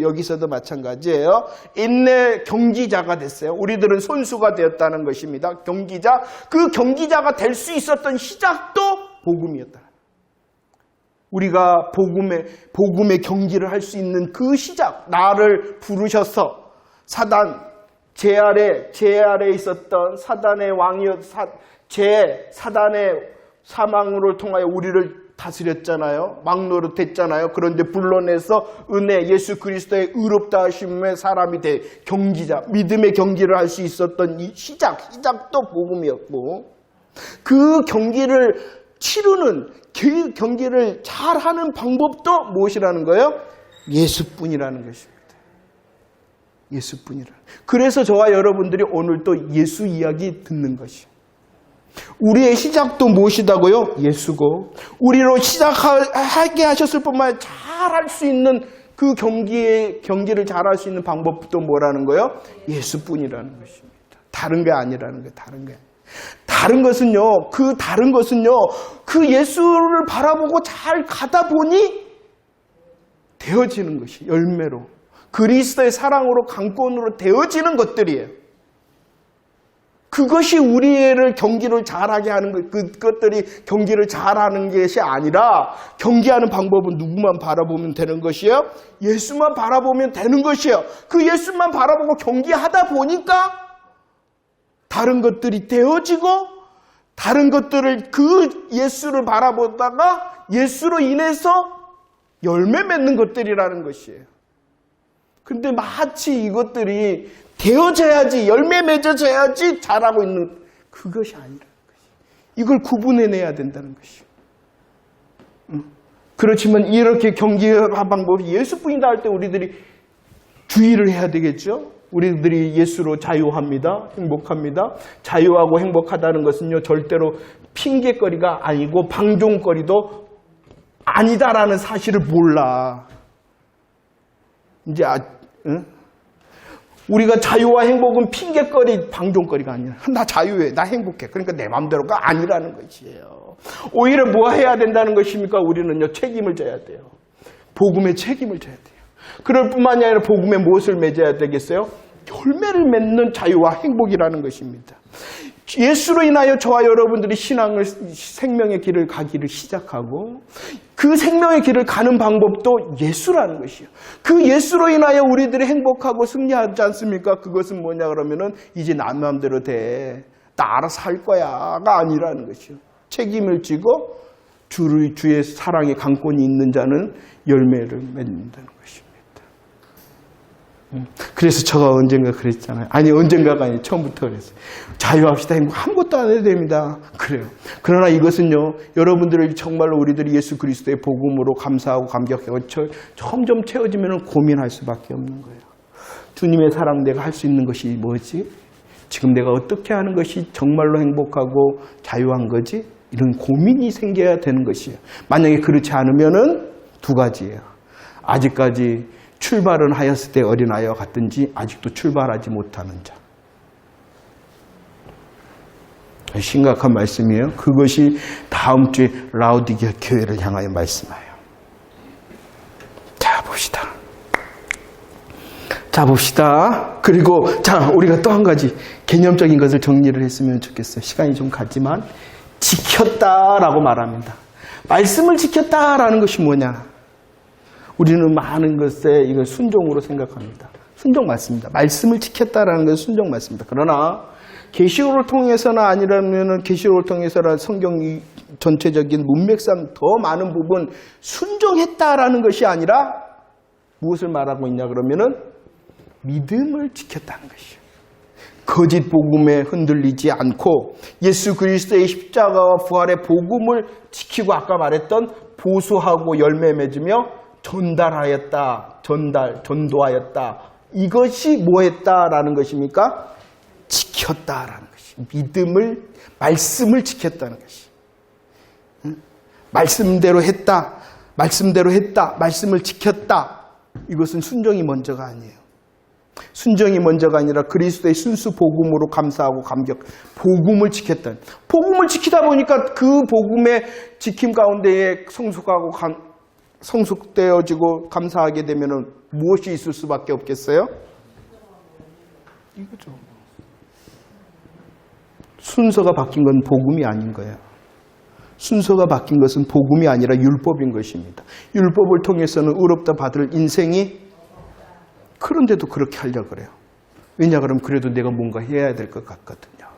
S1: 여기서도 마찬가지예요. 인내 경기자가 됐어요. 우리들은 선수가 되었다는 것입니다. 경기자. 그 경기자가 될 수 있었던 시작도 복음이었다. 우리가 복음의 경기를 할 수 있는 그 시작, 나를 부르셔서 제 아래 있었던 사단의 사단의 사망으로 통하여 우리를 다스렸잖아요. 막노릇했잖아요. 그런데 불러내서 예수 그리스도의 의롭다 하심의 사람이 돼 경기자, 믿음의 경기를 할 수 있었던 이 시작도 복음이었고, 그 경기를 치르는, 그 경기를 잘하는 방법도 무엇이라는 거예요? 예수뿐이라는 것입니다. 예수뿐이라. 그래서 저와 여러분들이 오늘 또 예수 이야기 듣는 것이요. 우리의 시작도 무엇이다고요? 예수고, 우리로 시작하게 하셨을 뿐만 아니라 잘할 수 있는 그 경기를 잘할 수 있는 방법도 뭐라는 거예요? 예수뿐이라는 것입니다. 다른 게 아니라는 거예요. 다른 것은요, 그 예수를 바라보고 잘 가다 보니 되어지는 것이 열매로, 그리스도의 사랑으로 강권으로 되어지는 것들이에요. 그것이 우리를 경기를 잘하게 하는 것, 그것들이 경기를 잘하는 것이 아니라, 경기하는 방법은 누구만 바라보면 되는 것이에요? 예수만 바라보면 되는 것이에요. 그 예수만 바라보고 경기하다 보니까 다른 것들이 되어지고, 다른 것들을 그 예수를 바라보다가 예수로 인해서 열매 맺는 것들이라는 것이에요. 근데 마치 이것들이 되어져야지, 열매 맺어져야지 잘하고 있는 그것이 아니라는 것이에요. 이걸 구분해내야 된다는 것이에요. 그렇지만 이렇게 경기한 방법이 예수뿐이다 할 때 우리들이 주의를 해야 되겠죠. 우리들이 예수로 자유합니다. 행복합니다. 자유하고 행복하다는 것은요, 절대로 핑계거리가 아니고 방종거리도 아니다라는 사실을 몰라. 이제 우리가 자유와 행복은 핑계거리, 방종거리가 아니라 나 자유해, 나 행복해. 그러니까 내 마음대로가 아니라는 것이에요. 오히려 뭐 해야 된다는 것입니까? 우리는요, 책임을 져야 돼요. 복음의 책임을 져야 돼요. 그럴 뿐만이 아니라 복음에 무엇을 맺어야 되겠어요? 열매를 맺는 자유와 행복이라는 것입니다. 예수로 인하여 저와 여러분들이 생명의 길을 가기를 시작하고, 그 생명의 길을 가는 방법도 예수라는 것이에요. 그 예수로 인하여 우리들이 행복하고 승리하지 않습니까? 그것은 뭐냐 그러면은 이제 내 마음대로 돼, 나 알아서 할 거야가 아니라는 것이요. 책임을 지고 주의 사랑의 강권이 있는 자는 열매를 맺는다는 것입니다. 그래서 제가 언젠가 그랬잖아요. 아니, 언젠가가 아니에요. 처음부터 그랬어요. 자유합시다. 아무것도 안 해도 됩니다. 그래요. 그러나 이것은요, 여러분들을 정말로 우리들이 예수 그리스도의 복음으로 감사하고 감격하고 점점 채워지면 고민할 수밖에 없는 거예요. 주님의 사랑, 내가 할 수 있는 것이 뭐지? 지금 내가 어떻게 하는 것이 정말로 행복하고 자유한 거지? 이런 고민이 생겨야 되는 것이에요. 만약에 그렇지 않으면은 두 가지예요. 아직까지 출발은 하였을 때 어린아이와 같든지 아직도 출발하지 못하는 자. 심각한 말씀이에요. 그것이 다음 주에 라오디게아 교회를 향하여 말씀하여. 자 봅시다. 그리고 우리가 또 한 가지 개념적인 것을 정리를 했으면 좋겠어요. 시간이 좀 갔지만, 지켰다라고 말합니다. 말씀을 지켰다라는 것이 뭐냐? 우리는 많은 것에 이걸 순종으로 생각합니다. 순종 맞습니다. 말씀을 지켰다라는 것은 순종 맞습니다. 그러나 계시록을 통해서나 아니라면 계시록을 통해서나 성경 전체적인 문맥상 더 많은 부분 순종했다라는 것이 아니라 무엇을 말하고 있냐 그러면은 믿음을 지켰다는 것이에요. 거짓 복음에 흔들리지 않고 예수 그리스도의 십자가와 부활의 복음을 지키고 아까 말했던 보수하고 열매 맺으며 전도하였다. 이것이 뭐했다라는 것입니까? 지켰다라는 것이. 말씀을 지켰다는 것이. 말씀대로 했다. 말씀을 지켰다. 이것은 순종이 먼저가 아니에요. 순종이 먼저가 아니라 그리스도의 순수 복음으로 감사하고 감격. 복음을 지켰다. 복음을 지키다 보니까 그 복음의 지킴 가운데에 성숙하고 성숙되어지고 감사하게 되면 무엇이 있을 수밖에 없겠어요? 이거죠. 순서가 바뀐 건 복음이 아닌 거예요. 순서가 바뀐 것은 복음이 아니라 율법인 것입니다. 율법을 통해서는 의롭다 받을 인생이, 그런데도 그렇게 하려고 그래요. 왜냐 그러면 그래도 내가 뭔가 해야 될 것 같거든요.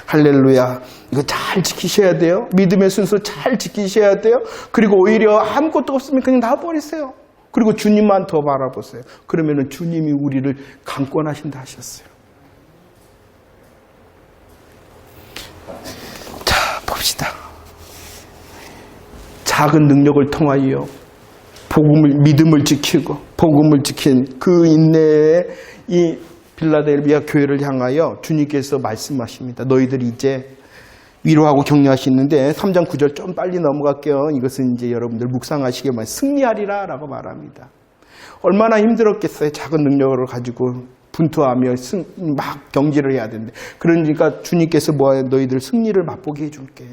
S1: 할렐루야. 이거 잘 지키셔야 돼요. 믿음의 순서 잘 지키셔야 돼요. 그리고 오히려 아무것도 없으면 그냥 놔버리세요. 그리고 주님만 더 바라보세요. 그러면은 주님이 우리를 강권하신다 하셨어요. 자, 봅시다. 작은 능력을 통하여 믿음을 지키고 복음을 지킨 그 인내에 이 빌라델비아 교회를 향하여 주님께서 말씀하십니다. 너희들이 이제 위로하고 격려하시는데 3장 9절 좀 빨리 넘어갈게요. 이것은 이제 여러분들 묵상하시기만 승리하리라 라고 말합니다. 얼마나 힘들었겠어요. 작은 능력을 가지고 분투하며 막 경질을 해야 되는데, 그러니까 주님께서 뭐예요? 너희들 승리를 맛보게 해줄게.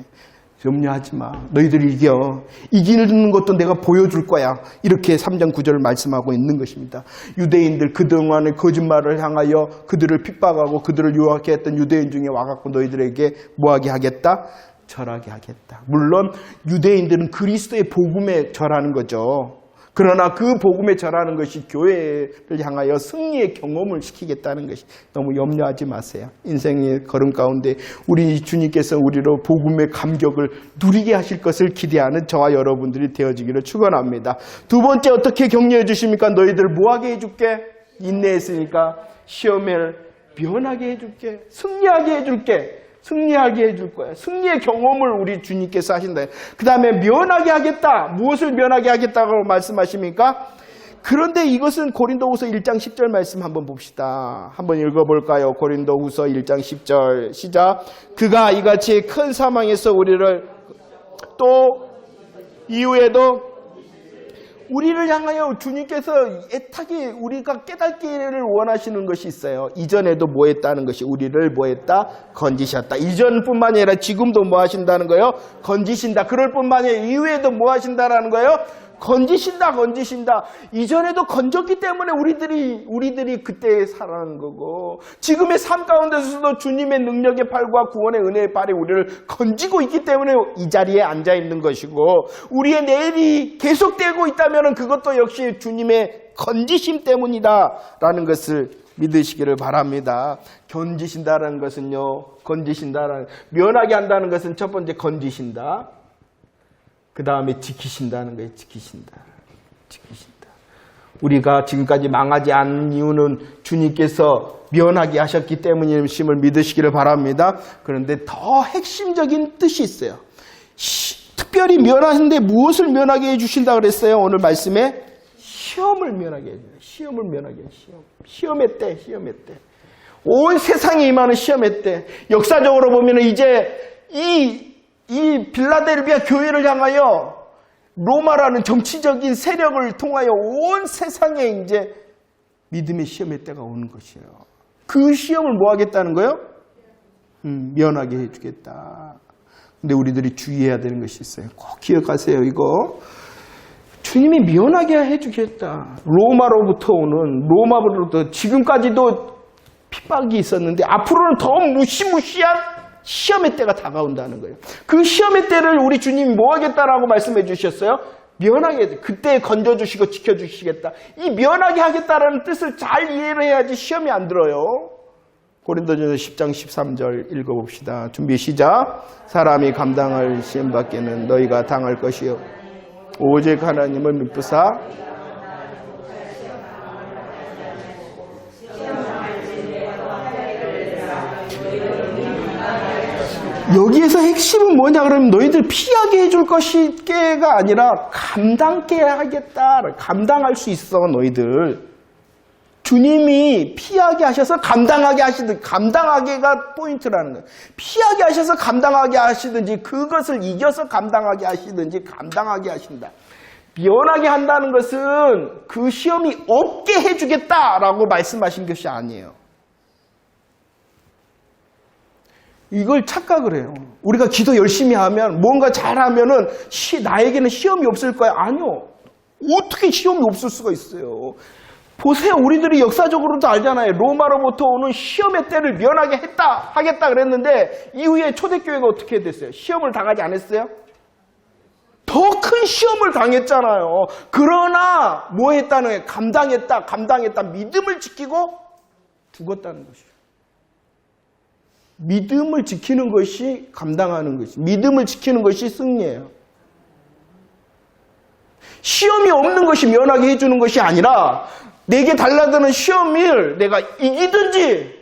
S1: 염려하지 마. 너희들이 이겨. 이기는 것도 내가 보여줄 거야. 이렇게 3장 9절을 말씀하고 있는 것입니다. 유대인들 그동안의 거짓말을 향하여 그들을 핍박하고 그들을 유혹해 했던 유대인 중에 와갖고 너희들에게 뭐하게 하겠다? 절하게 하겠다. 물론 유대인들은 그리스도의 복음에 절하는 거죠. 그러나 그 복음에 절하는 것이 교회를 향하여 승리의 경험을 시키겠다는 것이, 너무 염려하지 마세요. 인생의 걸음 가운데 우리 주님께서 우리로 복음의 감격을 누리게 하실 것을 기대하는 저와 여러분들이 되어지기를 축원합니다. 두 번째 어떻게 격려해 주십니까? 너희들 뭐하게 해줄게? 인내했으니까 시험을 면하게 해줄게. 승리하게 해줄게. 승리하게 해줄 거야. 승리의 경험을 우리 주님께서 하신다. 그 다음에 면하게 하겠다. 무엇을 면하게 하겠다고 말씀하십니까? 그런데 이것은 고린도후서 1장 10절 말씀 한번 봅시다. 한번 읽어볼까요? 고린도후서 1장 10절 시작. 그가 이같이 큰 사망에서 우리를 또 이후에도 우리를 향하여 주님께서 애타게 우리가 깨닫기를 원하시는 것이 있어요. 이전에도 뭐 했다는 것이, 우리를 뭐 했다? 건지셨다. 이전뿐만 아니라 지금도 뭐 하신다는 거예요? 건지신다. 그럴 뿐만 아니라 이후에도 뭐 하신다라는 거예요? 건지신다. 이전에도 건졌기 때문에 우리들이 그때 살아가는 거고, 지금의 삶 가운데서도 주님의 능력의 팔과 구원의 은혜의 팔이 우리를 건지고 있기 때문에 이 자리에 앉아 있는 것이고, 우리의 내일이 계속되고 있다면 그것도 역시 주님의 건지심 때문이다라는 것을 믿으시기를 바랍니다. 건지신다라는 것은요, 면하게 한다는 것은 첫 번째 건지신다. 그 다음에 지키신다는 거예요. 지키신다. 우리가 지금까지 망하지 않은 이유는 주님께서 면하게 하셨기 때문임을 믿으시기를 바랍니다. 그런데 더 핵심적인 뜻이 있어요. 특별히 면하는데 무엇을 면하게 해주신다 그랬어요? 오늘 말씀에 시험을 면하게 해줘요. 시험을 면하게 해요. 시험의 때. 온 세상에 임하는 시험의 때. 역사적으로 보면 이제 이 빌라델비아 교회를 향하여 로마라는 정치적인 세력을 통하여 온 세상에 이제 믿음의 시험의 때가 오는 것이에요. 그 시험을 뭐 하겠다는 거예요? 면하게 해주겠다. 근데 우리들이 주의해야 되는 것이 있어요. 꼭 기억하세요. 이거 주님이 면하게 해주겠다. 로마로부터 지금까지도 핍박이 있었는데 앞으로는 더 무시무시한 시험의 때가 다가온다는 거예요. 그 시험의 때를 우리 주님이 뭐 하겠다라고 말씀해 주셨어요? 면하게, 그때 건져주시고 지켜주시겠다. 이 면하게 하겠다라는 뜻을 잘 이해를 해야지 시험이 안 들어요. 고린도전서 10장 13절 읽어봅시다. 준비 시작. 사람이 감당할 시험 밖에는 너희가 당할 것이요 오직 하나님은 믿부사 여기에서 핵심은 뭐냐 그러면 너희들 피하게 해줄 것이게가 아니라 감당게 하겠다. 감당할 수 있어 너희들. 주님이 피하게 하셔서 감당하게 하시든, 감당하게가 포인트라는 거예요. 피하게 하셔서 감당하게 하시든지 그것을 이겨서 감당하게 하시든지 감당하게 하신다. 면하게 한다는 것은 그 시험이 없게 해주겠다라고 말씀하신 것이 아니에요. 이걸 착각을 해요. 우리가 기도 열심히 하면, 뭔가 잘하면은, 나에게는 시험이 없을 거야. 아니요. 어떻게 시험이 없을 수가 있어요? 보세요. 우리들이 역사적으로도 알잖아요. 로마로부터 오는 시험의 때를 면하게 하겠다 그랬는데, 이후에 초대교회가 어떻게 됐어요? 시험을 당하지 않았어요? 더 큰 시험을 당했잖아요. 그러나, 뭐 했다는 거예요? 감당했다. 믿음을 지키고 죽었다는 것이죠. 믿음을 지키는 것이 감당하는 것이, 믿음을 지키는 것이 승리예요. 시험이 없는 것이 면하게 해주는 것이 아니라 내게 달라드는 시험을 내가 이기든지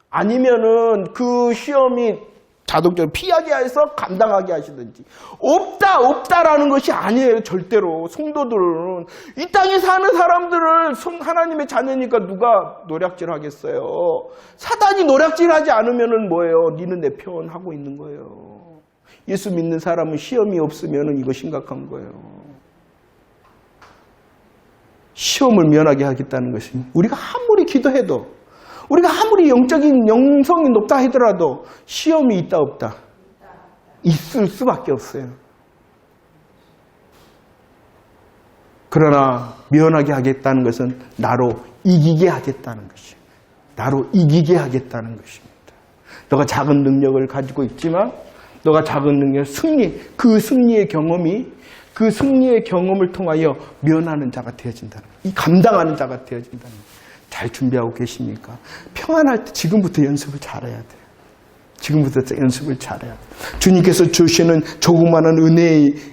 S1: 아니면은 그 시험이 자동적으로 피하게 해서 감당하게 하시든지. 없다라는 것이 아니에요. 절대로. 성도들은 이 땅에 사는 사람들을 하나님의 자녀니까 누가 노략질 하겠어요. 사단이 노략질하지 않으면은 뭐예요? 니는 내 편 하고 있는 거예요. 예수 믿는 사람은 시험이 없으면은 이거 심각한 거예요. 시험을 면하게 하겠다는 것입니다. 우리가 아무리 기도해도, 우리가 아무리 영적인 영성이 높다 하더라도 시험이 있다 없다? 있을 수밖에 없어요. 그러나 면하게 하겠다는 것은 나로 이기게 하겠다는 것이에요. 나로 이기게 하겠다는 것입니다. 너가 작은 능력을 가지고 있지만 너가 작은 능력, 그 승리의 경험을 통하여 면하는 자가 되어진다는 거예요. 이 감당하는 자가 되어진다는 거예요. 잘 준비하고 계십니까? 평안할 때 지금부터 연습을 잘해야 돼요. 지금부터 연습을 잘해야 돼요. 주님께서 주시는 조그마한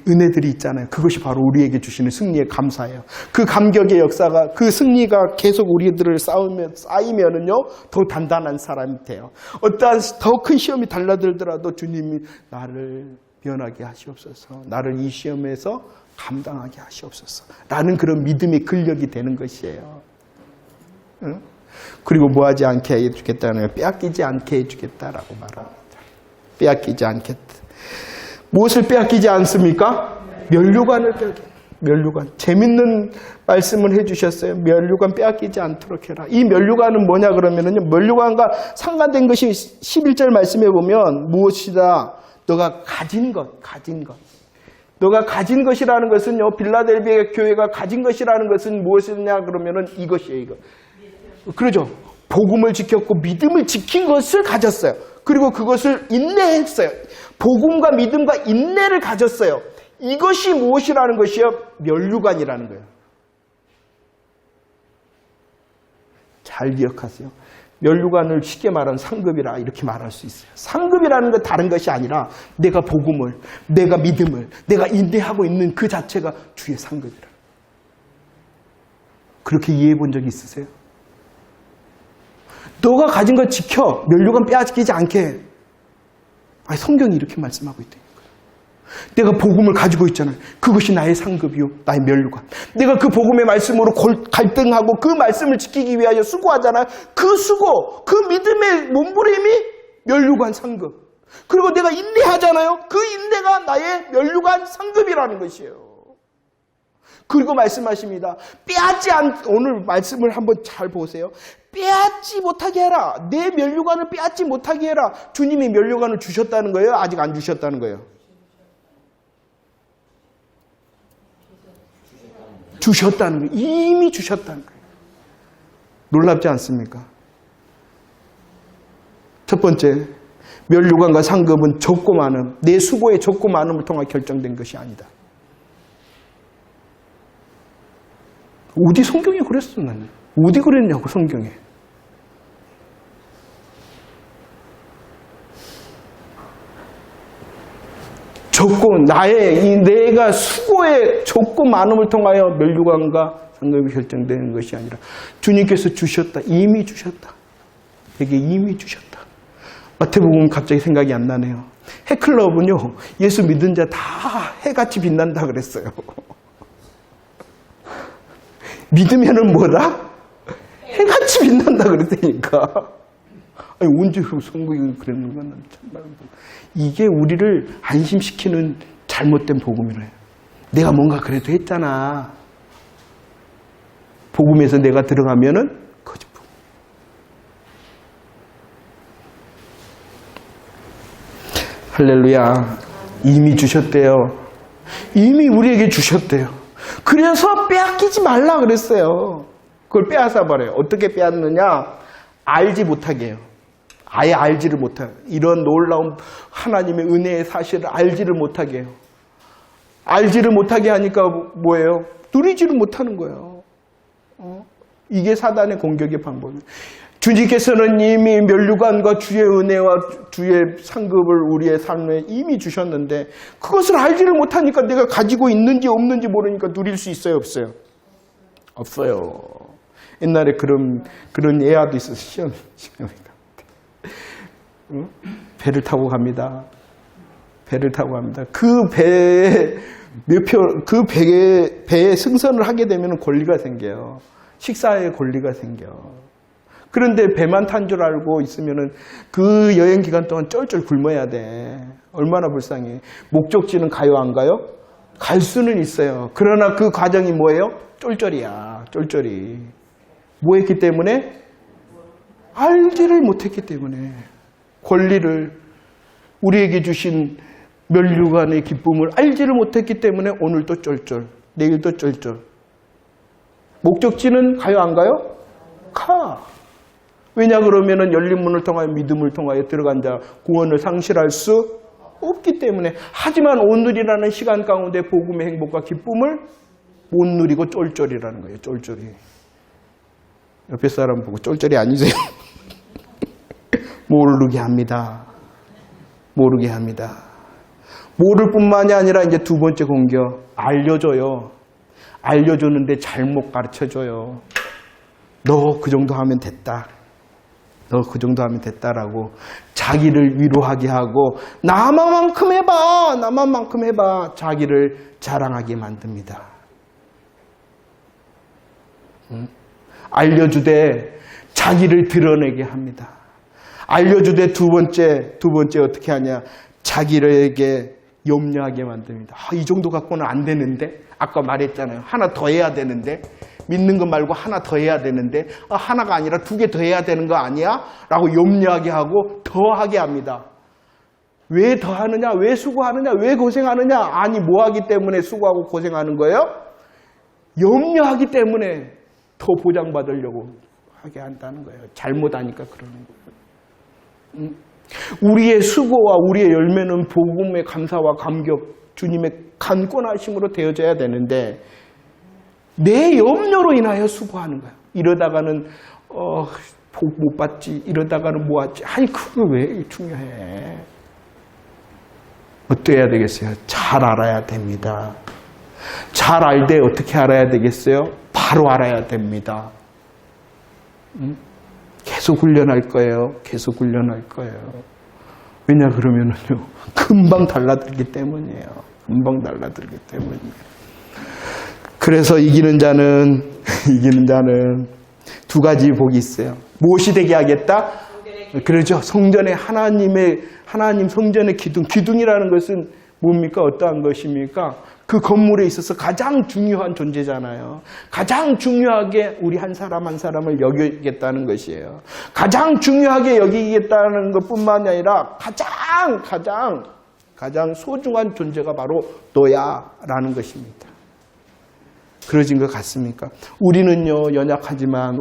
S1: 은혜들이 있잖아요. 그것이 바로 우리에게 주시는 승리의 감사예요. 그 감격의 역사가, 그 승리가 계속 우리들을 쌓이면은요, 더 단단한 사람이 돼요. 어떠한 더 큰 시험이 달라들더라도 주님이 나를 면하게 하시옵소서. 나를 이 시험에서 감당하게 하시옵소서. 라는 그런 믿음의 근력이 되는 것이에요. 응? 그리고 뭐하지 않게 해주겠다는 거예요. 빼앗기지 않게 해주겠다라고 말합니다. 빼앗기지 않겠다. 무엇을 빼앗기지 않습니까? 멸류관을 멸류관. 재밌는 말씀을 해주셨어요. 멸류관 빼앗기지 않도록 해라. 이 멸류관은 뭐냐 그러면은요, 멸류관과 상관된 것이 11절 말씀에 보면 무엇이다? 너가 가진 것. 너가 가진 것이라는 것은요, 빌라델비아 교회가 가진 것이라는 것은 무엇이냐 그러면은 이것이에요, 이거. 그러죠. 복음을 지켰고 믿음을 지킨 것을 가졌어요. 그리고 그것을 인내했어요. 복음과 믿음과 인내를 가졌어요. 이것이 무엇이라는 것이요? 멸류관이라는 거예요. 잘 기억하세요. 멸류관을 쉽게 말하면 상급이라 이렇게 말할 수 있어요. 상급이라는 건 다른 것이 아니라 내가 복음을, 내가 믿음을, 내가 인내하고 있는 그 자체가 주의 상급이라. 그렇게 이해해 본 적이 있으세요? 너가 가진 걸 지켜. 멸류관 빼앗기지 않게. 아니, 성경이 이렇게 말씀하고 있다니까요. 내가 복음을 가지고 있잖아요. 그것이 나의 상급이요, 나의 멸류관. 내가 그 복음의 말씀으로 갈등하고 그 말씀을 지키기 위하여 수고하잖아요. 그 수고, 그 믿음의 몸부림이 멸류관 상급. 그리고 내가 인내하잖아요. 그 인내가 나의 멸류관 상급이라는 것이에요. 그리고 말씀하십니다. 오늘 말씀을 한번 잘 보세요. 빼앗지 못하게 해라. 내 멸류관을 빼앗지 못하게 해라. 주님이 멸류관을 주셨다는 거예요? 아직 안 주셨다는 거예요? 주셨다는 거예요. 이미 주셨다는 거예요. 놀랍지 않습니까? 첫 번째, 멸류관과 상급은 적고 많음, 내 수고의 적고 많음을 통해 결정된 것이 아니다. 어디 성경에 그랬어, 나는. 어디 그랬냐고, 성경에. 내가 수고의 적고 많음을 통하여 멸류관과 상급이 결정되는 것이 아니라 주님께서 주셨다. 이미 주셨다. 내게 이미 주셨다. 마태복음 갑자기 생각이 안 나네요. 해클럽은요, 예수 믿은 자 다 해같이 빛난다 그랬어요. 믿으면은 뭐다? 해같이 빛난다 그랬다니까. 아니, 언제 성경이 그랬는 건 정말. 이게 우리를 안심시키는 잘못된 복음이래요. 내가 뭔가 그래도 했잖아. 복음에서 내가 들어가면은 거짓 복음. 할렐루야. 이미 주셨대요. 이미 우리에게 주셨대요. 그래서 빼앗기지 말라 그랬어요. 그걸 빼앗아 버려요. 어떻게 빼앗느냐? 알지 못하게 해요. 아예 알지를 못하게. 이런 놀라운 하나님의 은혜의 사실을 알지를 못하게 해요. 알지를 못하게 하니까 뭐예요? 누리지를 못하는 거예요. 이게 사단의 공격의 방법이에요. 주님께서는 이미 면류관과 주의 은혜와 주의 상급을 우리의 삶에 이미 주셨는데 그것을 알지를 못하니까 내가 가지고 있는지 없는지 모르니까 누릴 수 있어요? 없어요? 없어요. 옛날에 그런 예화도 있었어요. 배를 타고 갑니다. 배를 타고 갑니다. 그 배에 승선을 하게 되면 권리가 생겨요. 식사에 권리가 생겨. 그런데 배만 탄 줄 알고 있으면은 그 여행 기간 동안 쩔쩔 굶어야 돼. 얼마나 불쌍해. 목적지는 가요, 안 가요? 갈 수는 있어요. 그러나 그 과정이 뭐예요? 쫄쫄이야, 쫄쫄이. 뭐 했기 때문에? 알지를 못했기 때문에. 권리를, 우리에게 주신 면류관의 기쁨을 알지를 못했기 때문에 오늘도 쫄쫄, 내일도 쫄쫄. 목적지는 가요, 안 가요? 가. 왜냐 그러면은 열린 문을 통하여 믿음을 통하여 들어간 자 구원을 상실할 수 없기 때문에. 하지만 오늘이라는 시간 가운데 복음의 행복과 기쁨을 못 누리고 쫄쫄이라는 거예요. 쫄쫄이. 옆에 사람 보고 쫄쫄이 아니세요? 모르게 합니다. 모르게 합니다. 모를 뿐만이 아니라 이제 두 번째 공격. 알려줘요. 알려주는데 잘못 가르쳐줘요. 너 그 정도 하면 됐다. 너 그 정도 하면 됐다라고 자기를 위로하게 하고 나만만큼 해봐. 나만만큼 해봐. 자기를 자랑하게 만듭니다. 알려주되 자기를 드러내게 합니다. 알려주되 두 번째 어떻게 하냐. 자기에게 염려하게 만듭니다. 이 정도 갖고는 안 되는데. 아까 말했잖아요. 하나 더 해야 되는데. 믿는 것 말고 하나 더 해야 되는데 하나가 아니라 두 개 더 해야 되는 거 아니야? 라고 염려하게 하고 더 하게 합니다. 왜 더 하느냐? 왜 수고하느냐? 왜 고생하느냐? 아니 뭐 하기 때문에 수고하고 고생하는 거예요? 염려하기 때문에 더 보장받으려고 하게 한다는 거예요. 잘못하니까 그러는 거예요. 우리의 수고와 우리의 열매는 복음의 감사와 감격, 주님의 간권하심으로 되어져야 되는데 내 염려로 인하여 수고하는 거예요. 이러다가는 복 못 받지. 이러다가는 뭐 하지. 아니 그게 왜 중요해. 어떻게 해야 되겠어요? 잘 알아야 됩니다. 잘 알되 어떻게 알아야 되겠어요? 바로 알아야 됩니다. 계속 훈련할 거예요. 계속 훈련할 거예요. 왜냐 그러면은요. 금방 달라들기 때문이에요. 금방 달라들기 때문이에요. 그래서 이기는 자는 두 가지 복이 있어요. 무엇이 되게 하겠다? 그러죠. 성전의 하나님 성전의 기둥이라는 것은 뭡니까? 어떠한 것입니까? 그 건물에 있어서 가장 중요한 존재잖아요. 가장 중요하게 우리 한 사람 한 사람을 여기겠다는 것이에요. 가장 중요하게 여기겠다는 것뿐만이 아니라 가장 소중한 존재가 바로 너야라는 것입니다. 그러진 것 같습니까? 우리는 연약하지만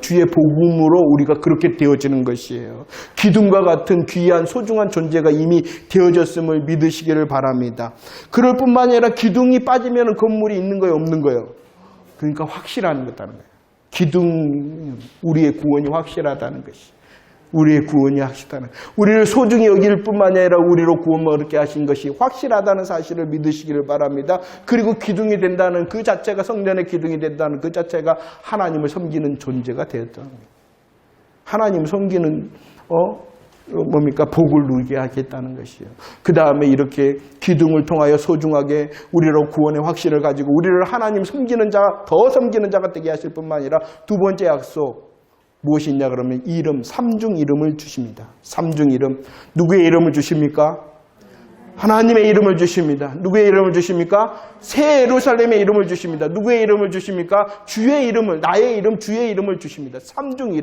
S1: 주의 복음으로 우리가 그렇게 되어지는 것이에요. 기둥과 같은 귀한 소중한 존재가 이미 되어졌음을 믿으시기를 바랍니다. 그럴 뿐만 아니라 기둥이 빠지면 건물이 있는 거예요, 없는 거예요? 그러니까 확실한 거다는 거예요. 기둥, 우리의 구원이 확실하다는 것이. 우리의 구원이 확실하다는, 우리를 소중히 여길 뿐만 아니라 우리로 구원을 얻게 하신 것이 확실하다는 사실을 믿으시기를 바랍니다. 그리고 기둥이 된다는 그 자체가, 성전의 기둥이 된다는 그 자체가 하나님을 섬기는 존재가 되었다는 거예요. 하나님을 섬기는 복을 누리게 하겠다는 것이에요. 그 다음에 이렇게 기둥을 통하여 소중하게 우리로 구원의 확신을 가지고 우리를 하나님 섬기는 자, 더 섬기는 자가 되게 하실 뿐만 아니라 두 번째 약속, 무엇이 있냐 그러면 삼중 이름을 주십니다. 삼중 이름. 누구의 이름을 주십니까? 하나님의 이름을 주십니다. 누구의 이름을 주십니까? 새 예루살렘의 이름을 주십니다. 누구의 이름을 주십니까? 주의 이름을, 나의 이름, 주의 이름을 주십니다. 삼중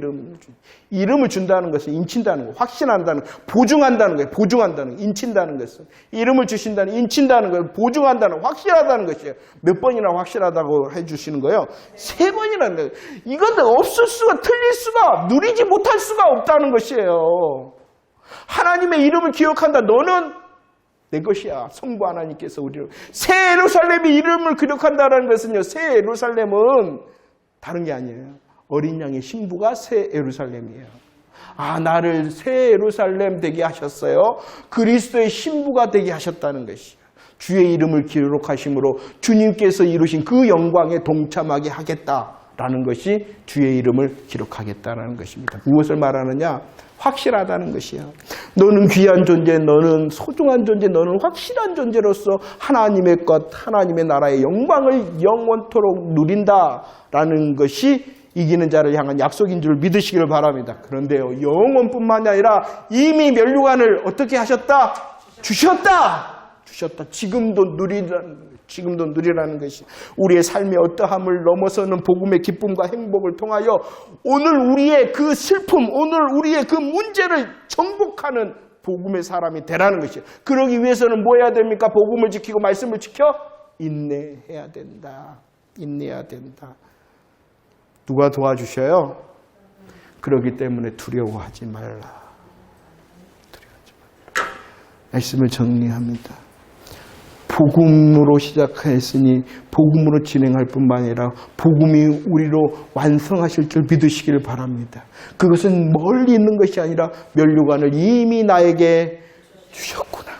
S1: 이름을 준다는 것은 인친다는 거, 확신한다는 거, 보증한다는 거예요. 보증한다는 거, 인친다는 것은. 이름을 주신다는, 인친다는 걸 보증한다는, 확실하다는 것이에요. 몇 번이나 확실하다고 해주시는 거예요? 3번이라는 거예요. 이건 없을 수가, 틀릴 수가, 누리지 못할 수가 없다는 것이에요. 하나님의 이름을 기억한다. 너는 내 것이야. 성부 하나님께서 우리를 새 예루살렘의 이름을 기록한다는 것은요, 새 예루살렘은 다른 게 아니에요. 어린 양의 신부가 새 예루살렘이에요. 아, 나를 새 예루살렘 되게 하셨어요. 그리스도의 신부가 되게 하셨다는 것이에요. 주의 이름을 기록하심으로 주님께서 이루신 그 영광에 동참하게 하겠다라는 것이 주의 이름을 기록하겠다라는 것입니다. 무엇을 말하느냐? 확실하다는 것이야. 너는 귀한 존재, 너는 소중한 존재, 너는 확실한 존재로서 하나님의 것, 하나님의 나라의 영광을 영원토록 누린다라는 것이 이기는 자를 향한 약속인 줄 믿으시기를 바랍니다. 그런데요, 영원뿐만이 아니라 이미 면류관을 어떻게 하셨다? 주셨다. 지금도 누리라는 것이 우리의 삶의 어떠함을 넘어서는 복음의 기쁨과 행복을 통하여 오늘 우리의 그 슬픔, 오늘 우리의 그 문제를 정복하는 복음의 사람이 되라는 것이에요. 그러기 위해서는 뭐 해야 됩니까? 복음을 지키고 말씀을 지켜 인내해야 된다. 인내해야 된다. 누가 도와주셔요? 그러기 때문에 두려워하지 말라. 말씀을 정리합니다. 복음으로 시작했으니 복음으로 진행할 뿐만 아니라 복음이 우리로 완성하실 줄 믿으시길 바랍니다. 그것은 멀리 있는 것이 아니라 면류관을 이미 나에게 주셨구나.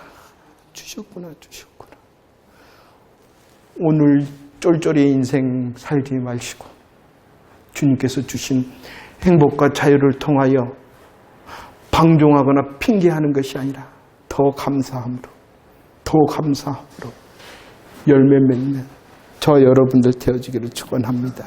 S1: 오늘 쫄쫄이 인생 살지 마시고 주님께서 주신 행복과 자유를 통하여 방종하거나 핑계하는 것이 아니라 더 감사함으로 열매 맺는 저 여러분들 되어지기를 축원합니다.